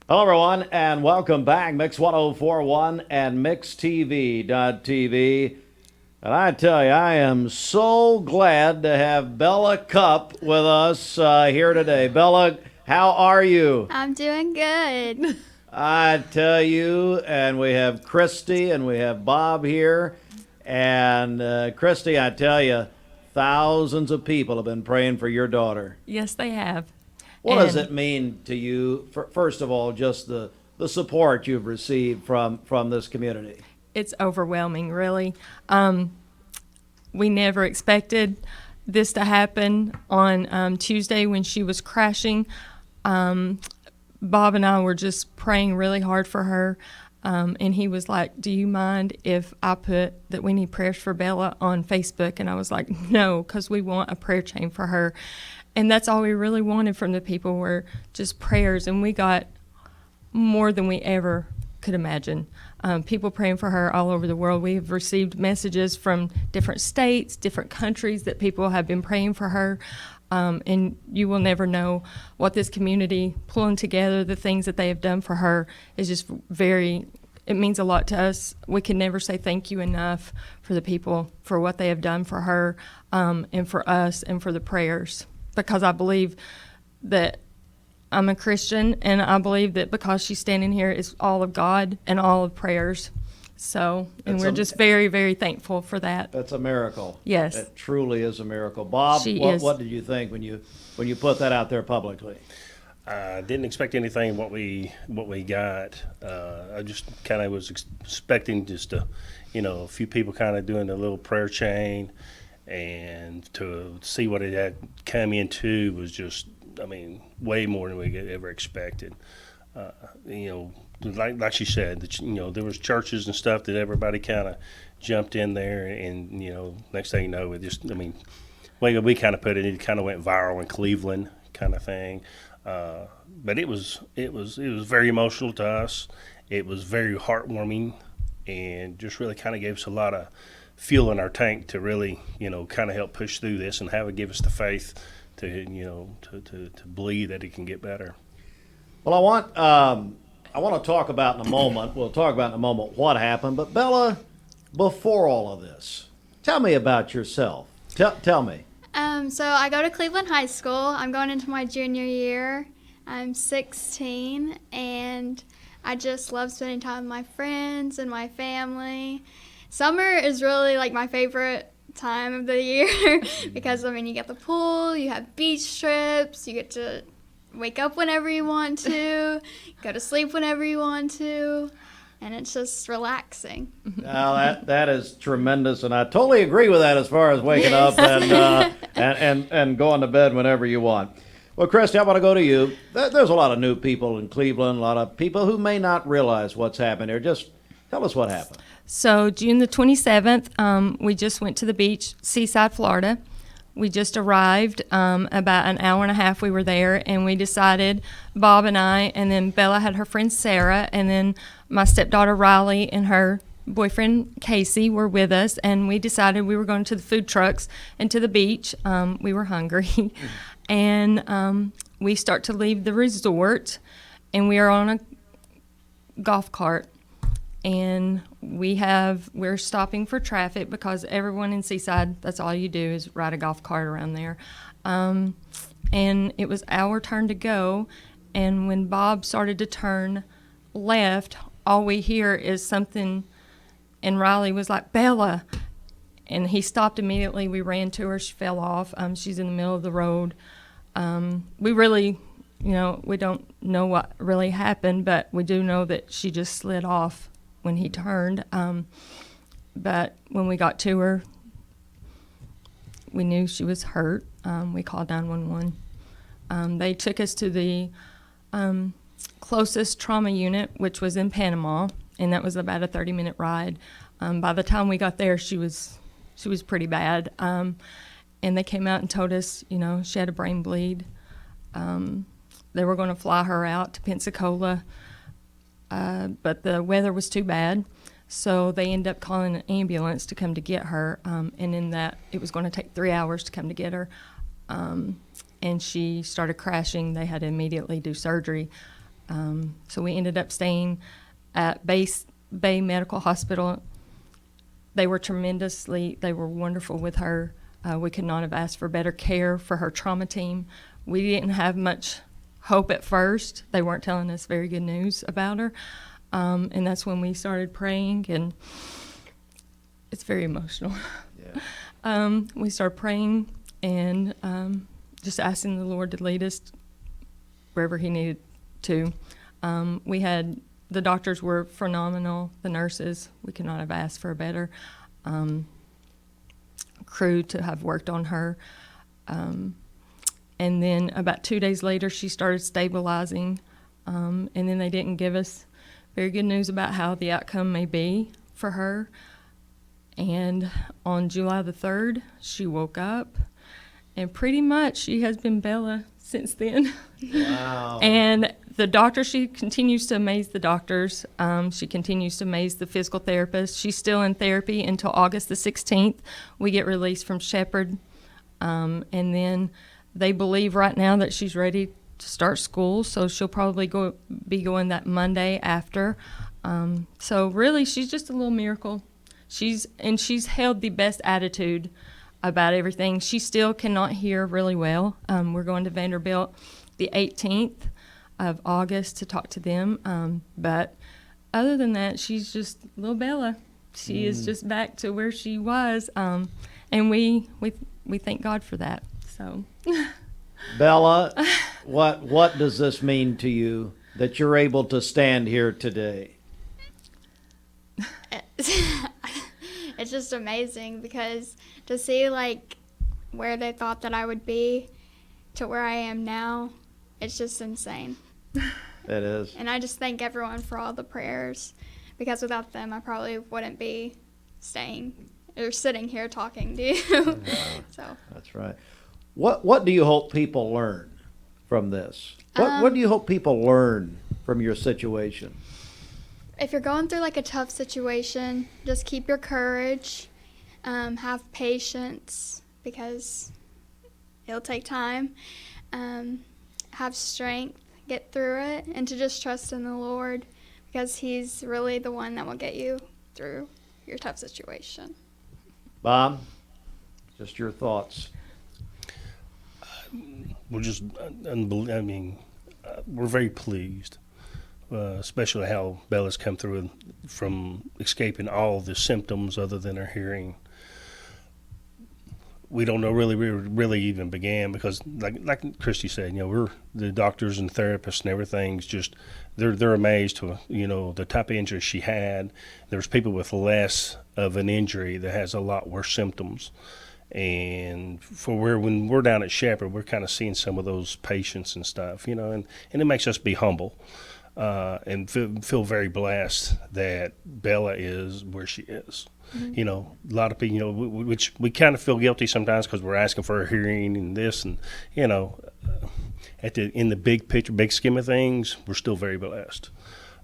Hello, everyone, and welcome back. Mix 1041 and MixTV.tv. And I tell you, I am so glad to have Bella Cupp with us here today. Bella, how are you? I'm doing good. I tell you, and we have Christy and we have Bob here. And Christy, I tell you, thousands of people have been praying for your daughter. Yes, they have. What does And it mean to you, first of all, just the support you've received from this community? it's overwhelming, really. We never expected this to happen on Tuesday when she was crashing. Bob and I were just praying really hard for her. And he was like, do you mind if I put that we need prayers for Bella on Facebook? And I was like, no, because we want a prayer chain for her. And that's all we really wanted from the people were just prayers. And we got more than we ever could imagine. People praying for her all over the world. We've received messages from different states, different countries that people have been praying for her. And you will never know what this community pulling together, the things that they have done for her is just it means a lot to us. We can never say thank you enough for the people, for what they have done for her, and for us, and for the prayers. Because I believe that I'm a Christian, and I believe that because she's standing here, it's all of God and all of prayers. So, and we're just very, very thankful for that. That's a miracle. Yes. It truly is a miracle. Bob, what did you think when you put that out there publicly? I didn't expect anything what we got. I just kind of was expecting just a few people kind of doing a little prayer chain, and to see what it had come into was just, way more than we ever expected. Like she said, that there was churches and stuff that everybody kind of jumped in there, and next thing you know, it just way we kind of put it, it kind of went viral in Cleveland, kind of thing. But it was very emotional to us. It was very heartwarming, and just really kind of gave us a lot of fuel in our tank to really kind of help push through this and have it give us the faith to to believe that it can get better. Well, I want to talk about in a moment. We'll talk about in a moment what happened. But Bella, before all of this, tell me about yourself. Tell me. So I go to Cleveland High School. I'm going into my junior year. I'm 16, and I just love spending time with my friends and my family. Summer is really like my favorite time of the year because you get the pool, you have beach trips, you get to wake up whenever you want to, go to sleep whenever you want to, and it's just relaxing. Now that is tremendous, and I totally agree with that as far as waking up and going to bed whenever you want. Well, Christy, I want to go to you. There's a lot of new people in Cleveland, a lot of people who may not realize what's happened here. Just tell us what happened. So June the 27th, we just went to the beach, Seaside, Florida. We just arrived, about an hour and a half we were there, and we decided, Bob and I, and then Bella had her friend Sarah, and then my stepdaughter Riley and her boyfriend Casey were with us, and we decided we were going to the food trucks and to the beach. We were hungry, and we start to leave the resort, and we are on a golf cart. And we're stopping for traffic because everyone in Seaside, that's all you do is ride a golf cart around there. And it was our turn to go. And when Bob started to turn left, all we hear is something. And Riley was like, Bella. And he stopped immediately. We ran to her. She fell off. She's in the middle of the road. We really, we don't know what really happened, but we do know that she just slid off when he turned. But when we got to her, we knew she was hurt. We called 911. They took us to the closest trauma unit, which was in Panama, and that was about a 30-minute ride. By the time we got there, she was pretty bad. And they came out and told us, she had a brain bleed. They were going to fly her out to Pensacola. But the weather was too bad, so they ended up calling an ambulance to come to get her, and in that it was going to take 3 hours to come to get her, and she started crashing. They had to immediately do surgery. So we ended up staying at Bay Medical Hospital. They were wonderful with her. We could not have asked for better care for her trauma team. We didn't have much hope at first. They weren't telling us very good news about her. And that's when we started praying, and it's very emotional. Yeah. We started praying and just asking the Lord to lead us wherever He needed to. The doctors were phenomenal, the nurses. We could not have asked for a better crew to have worked on her. And then about 2 days later, she started stabilizing. And then they didn't give us very good news about how the outcome may be for her. And on July the 3rd, she woke up. And pretty much she has been Bella since then. Wow. And the doctor, she continues to amaze the doctors. She continues to amaze the physical therapist. She's still in therapy until August the 16th. We get released from Shepherd. And then they believe right now that she's ready to start school, so she'll probably be going that Monday after. So really, she's just a little miracle. She's held the best attitude about everything. She still cannot hear really well. We're going to Vanderbilt the 18th of August to talk to them. But other than that, she's just little Bella. She is just back to where she was, and we thank God for that. So, Bella, what does this mean to you that you're able to stand here today? It's just amazing, because to see like where they thought that I would be to where I am now, it's just insane. It is. And I just thank everyone for all the prayers, because without them I probably wouldn't be staying or sitting here talking to you. So That's right. What do you hope people learn from this? What do you hope people learn from your situation? if you're going through like a tough situation, just keep your courage, have patience, because it'll take time, have strength, get through it, and to just trust in the Lord, because He's really the one that will get you through your tough situation. Bob, just your thoughts. We're just, we're very pleased, especially how Bella's come through from escaping all the symptoms other than her hearing. We don't know really even began, because like Christy said, we're the doctors and therapists and everything's just they're amazed to the type of injury she had. There's people with less of an injury that has a lot worse symptoms, and when we're down at Shepherd, we're kind of seeing some of those patients and stuff, and it makes us be humble and feel very blessed that Bella is where she is. Mm-hmm. A lot of people, which we kind of feel guilty sometimes because we're asking for her hearing and this, and in the big picture, big scheme of things, we're still very blessed.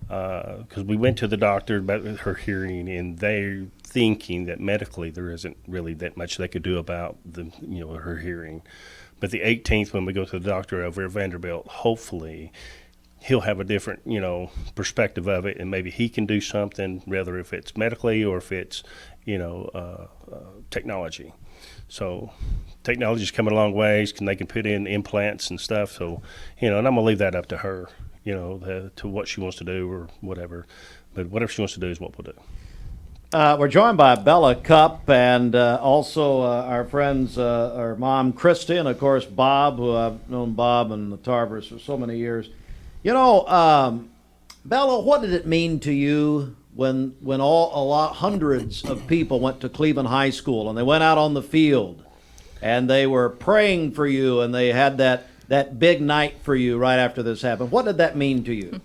Because we went to the doctor about her hearing, and they're thinking that medically there isn't really that much they could do about her hearing. But the 18th, when we go to the doctor over at Vanderbilt, hopefully he'll have a different, perspective of it, and maybe he can do something, whether if it's medically or if it's, technology. So technology's coming a long ways, they can put in implants and stuff. So, and I'm going to leave that up to her, to what she wants to do or whatever. But whatever she wants to do is what we'll do. We're joined by Bella Cupp, and also our friends, our mom, Christy, and of course Bob, who I've known Bob and the Tarbers for so many years. Bella, what did it mean to you when hundreds of people went to Cleveland High School and they went out on the field and they were praying for you and they had that big night for you right after this happened? What did that mean to you?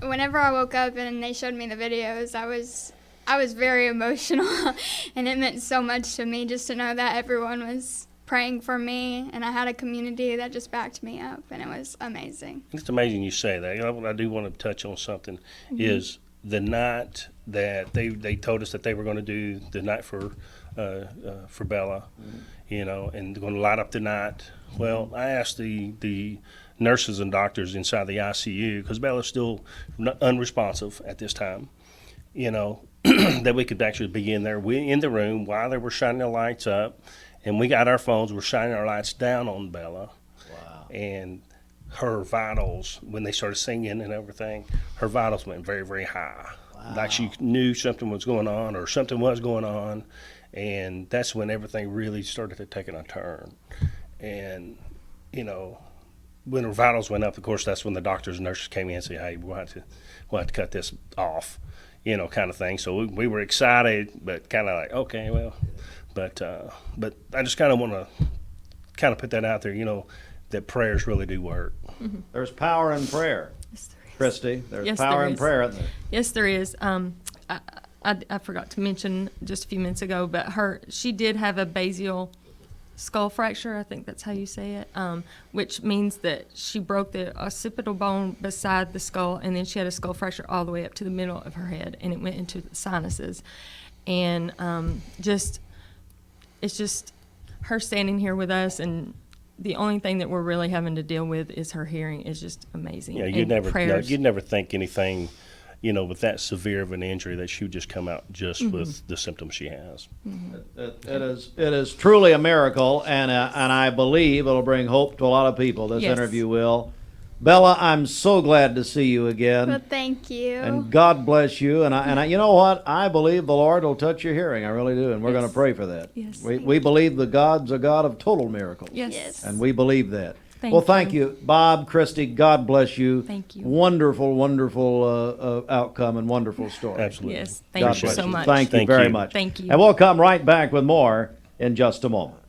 Whenever I woke up and they showed me the videos, I was very emotional, and it meant so much to me just to know that everyone was praying for me, and I had a community that just backed me up, and it was amazing. It's amazing you say that. I do want to touch on something, is the night that they told us that they were going to do the night for Bella, and going to light up the night. Well, I asked the nurses and doctors inside the ICU, because Bella's still unresponsive at this time, you know, that we could actually be in there, in the room while they were shining the lights up, and we got our phones, we're shining our lights down on Bella. Wow. And her vitals, when they started singing and everything, her vitals went very, very high. Wow. Like she knew something was going on, or something was going on, and that's when everything really started to take a turn. And, you know, when her vitals went up, of course, that's when the doctors and nurses came in and said, hey, we'll have to cut this off, you know, kind of thing. So we were excited, but kind of like, okay, well, but I just kind of want to kind of put that out there, you know, that prayers really do work. There's power in prayer. Yes, there is. Christy, there's Yes, power there in is. prayer, isn't there? Yes, there is. I forgot to mention just a few minutes ago, but she did have a basial skull fracture. I think that's how you say it, which means that she broke the occipital bone beside the skull, and then she had a skull fracture all the way up to the middle of her head, and it went into the sinuses. And it's just her standing here with us, and the only thing that we're really having to deal with is her hearing is just amazing. Yeah, And you'd never think anything, you know, with that severe of an injury that she would just come out just with the symptoms she has. It is truly a miracle, and I believe it'll bring hope to a lot of people. This Yes. interview will. Bella, I'm so glad to see you again. Well, thank you. And God bless you. And I, you know what? I believe the Lord will touch your hearing. I really do. And we're going to pray for that. Yes. We believe the God's a God of total miracles. Yes. And we believe that. Thank Well, thank you, Bob, Christy. God bless you. Thank you. Wonderful, wonderful outcome and wonderful story. Absolutely. Yes. God Thank you bless so much. Thank you Thank very you. much. Thank you. And we'll come right back with more in just a moment.